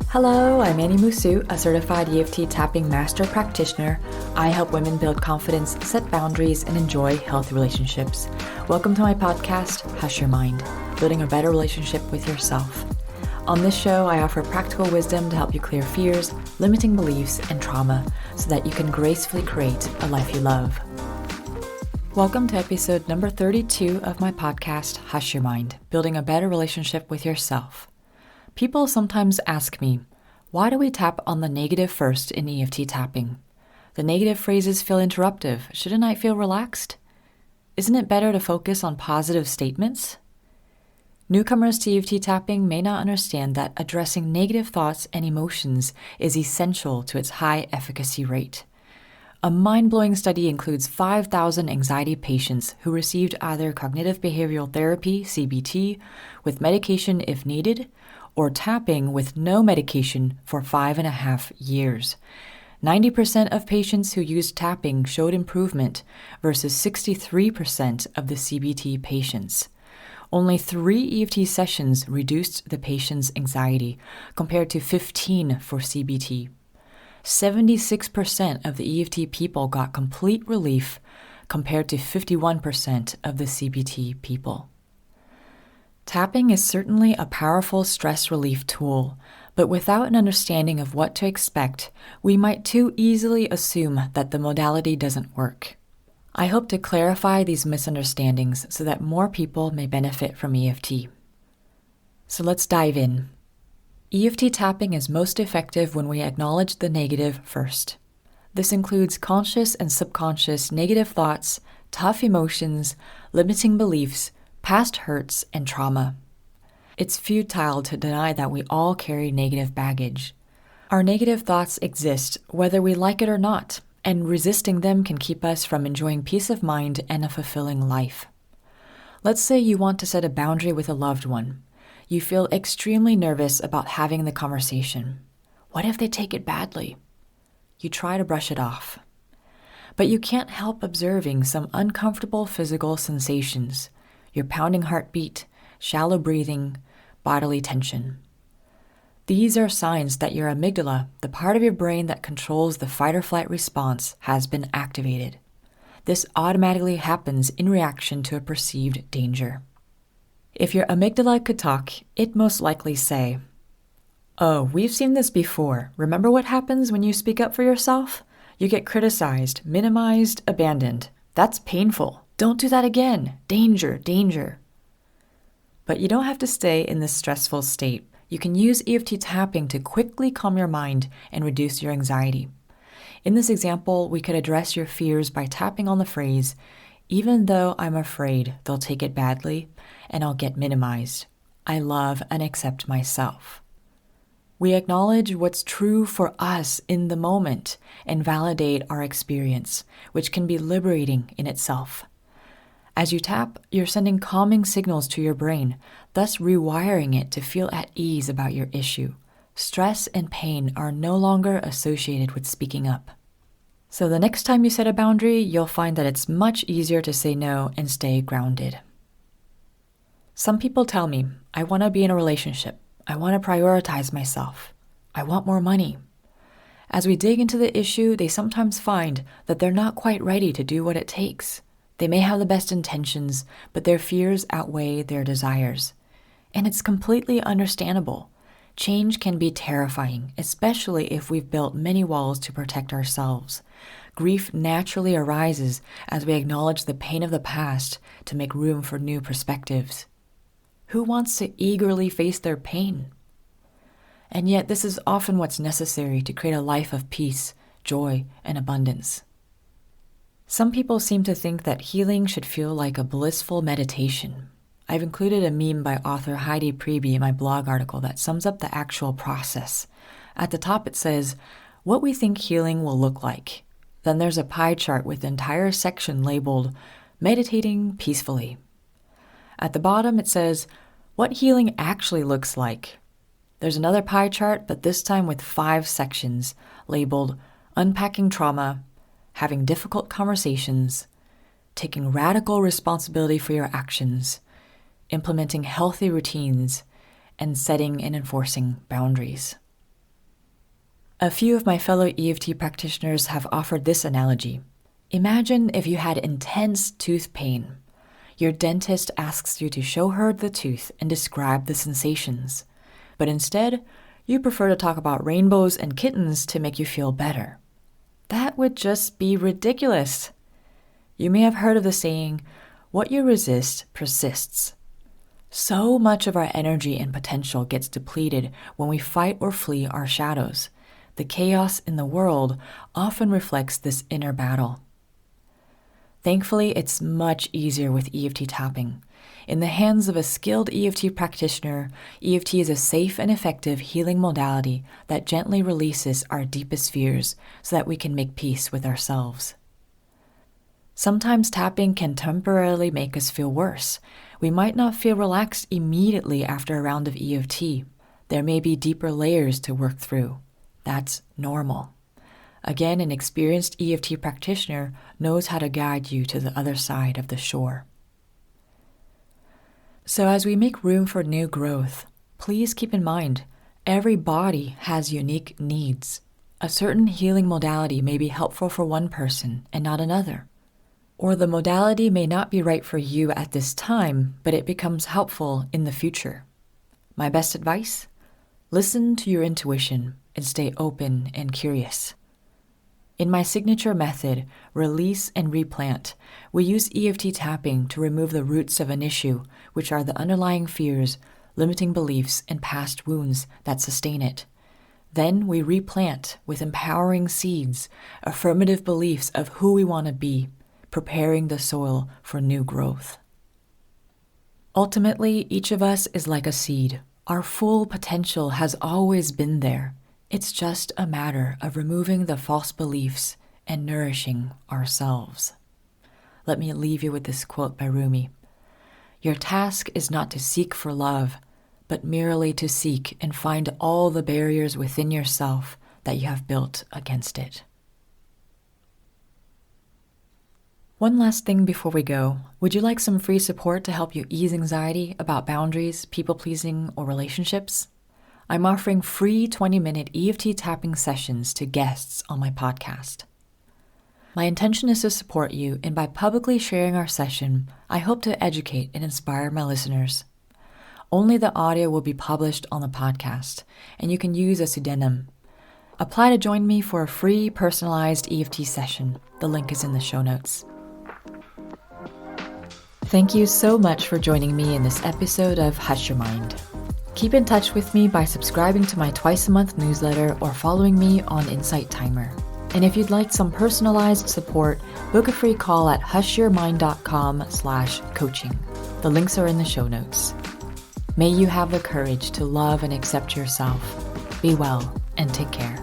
Hello, I'm Annie Musu, a certified EFT Tapping master practitioner. I help women build confidence, set boundaries, and enjoy healthy relationships. Welcome to my podcast, Hush Your Mind, building a better relationship with yourself. On this show, I offer practical wisdom to help you clear fears, limiting beliefs, and trauma so that you can gracefully create a life you love. Welcome to episode number 32 of my podcast, Hush Your Mind, building a better relationship with yourself. People sometimes ask me, why do we tap on the negative first in EFT tapping? The negative phrases feel interruptive. Shouldn't I feel relaxed? Isn't it better to focus on positive statements? Newcomers to EFT tapping may not understand that addressing negative thoughts and emotions is essential to its high efficacy rate. A mind-blowing study includes 5,000 anxiety patients who received either cognitive behavioral therapy, CBT, with medication if needed, or tapping with no medication for 5.5 years. 90% of patients who used tapping showed improvement versus 63% of the CBT patients. Only 3 EFT sessions reduced the patient's anxiety, compared to 15 for CBT. 76% of the EFT people got complete relief, compared to 51% of the CBT people. Tapping is certainly a powerful stress relief tool, but without an understanding of what to expect, we might too easily assume that the modality doesn't work. I hope to clarify these misunderstandings so that more people may benefit from EFT. So let's dive in. EFT tapping is most effective when we acknowledge the negative first. This includes conscious and subconscious negative thoughts, tough emotions, limiting beliefs, past hurts, and trauma. It's futile to deny that we all carry negative baggage. Our negative thoughts exist whether we like it or not, and resisting them can keep us from enjoying peace of mind and a fulfilling life. Let's say you want to set a boundary with a loved one. You feel extremely nervous about having the conversation. What if they take it badly? You try to brush it off. But you can't help observing some uncomfortable physical sensations. Your pounding heartbeat, shallow breathing, bodily tension. These are signs that your amygdala, the part of your brain that controls the fight or flight response, has been activated. This automatically happens in reaction to a perceived danger. If your amygdala could talk, it'd most likely say, "Oh, we've seen this before. Remember what happens when you speak up for yourself? You get criticized, minimized, abandoned. That's painful. Don't do that again. Danger, danger." But you don't have to stay in this stressful state. You can use EFT tapping to quickly calm your mind and reduce your anxiety. In this example, we could address your fears by tapping on the phrase, "Even though I'm afraid they'll take it badly and I'll get minimized, I love and accept myself." We acknowledge what's true for us in the moment and validate our experience, which can be liberating in itself. As you tap, you're sending calming signals to your brain, thus rewiring it to feel at ease about your issue. Stress and pain are no longer associated with speaking up. So the next time you set a boundary, you'll find that it's much easier to say no and stay grounded. Some people tell me, "I want to be in a relationship. I want to prioritize myself. I want more money." As we dig into the issue, they sometimes find that they're not quite ready to do what it takes. They may have the best intentions, but their fears outweigh their desires. And it's completely understandable. Change can be terrifying, especially if we've built many walls to protect ourselves. Grief naturally arises as we acknowledge the pain of the past to make room for new perspectives. Who wants to eagerly face their pain? And yet this is often what's necessary to create a life of peace, joy, and abundance. Some people seem to think that healing should feel like a blissful meditation. I've included a meme by author Heidi Priebe in my blog article that sums up the actual process. At the top it says, "What we think healing will look like." Then there's a pie chart with the entire section labeled, "Meditating Peacefully." At the bottom it says, "What healing actually looks like." There's another pie chart, but this time with 5 sections, labeled, "Unpacking Trauma," "Having Difficult Conversations," "Taking Radical Responsibility for Your Actions," "Implementing Healthy Routines," and setting and enforcing boundaries. A few of my fellow EFT practitioners have offered this analogy. Imagine if you had intense tooth pain. Your dentist asks you to show her the tooth and describe the sensations, but instead, you prefer to talk about rainbows and kittens to make you feel better. That would just be ridiculous. You may have heard of the saying, "What you resist persists." So much of our energy and potential gets depleted when we fight or flee our shadows. The chaos in the world often reflects this inner battle. Thankfully, it's much easier with EFT tapping. In the hands of a skilled EFT practitioner, EFT is a safe and effective healing modality that gently releases our deepest fears so that we can make peace with ourselves. Sometimes tapping can temporarily make us feel worse. We might not feel relaxed immediately after a round of EFT. There may be deeper layers to work through. That's normal. Again, an experienced EFT practitioner knows how to guide you to the other side of the shore. So as we make room for new growth, please keep in mind, every body has unique needs. A certain healing modality may be helpful for one person and not another. Or the modality may not be right for you at this time, but it becomes helpful in the future. My best advice? Listen to your intuition and stay open and curious. In my signature method, Release and Replant, we use EFT tapping to remove the roots of an issue, which are the underlying fears, limiting beliefs, and past wounds that sustain it. Then we replant with empowering seeds, affirmative beliefs of who we want to be, preparing the soil for new growth. Ultimately, each of us is like a seed. Our full potential has always been there. It's just a matter of removing the false beliefs and nourishing ourselves. Let me leave you with this quote by Rumi. Your task is not to seek for love, but merely to seek and find all the barriers within yourself that you have built against it. One last thing before we go. Would you like some free support to help you ease anxiety about boundaries, people-pleasing, or relationships? I'm offering free 20-minute EFT tapping sessions to guests on my podcast. My intention is to support you, and by publicly sharing our session, I hope to educate and inspire my listeners. Only the audio will be published on the podcast, and you can use a pseudonym. Apply to join me for a free personalized EFT session. The link is in the show notes. Thank you so much for joining me in this episode of Hush Your Mind. Keep in touch with me by subscribing to my twice-a-month newsletter or following me on Insight Timer. And if you'd like some personalized support, book a free call at hushyourmind.com/coaching. The links are in the show notes. May you have the courage to love and accept yourself. Be well and take care.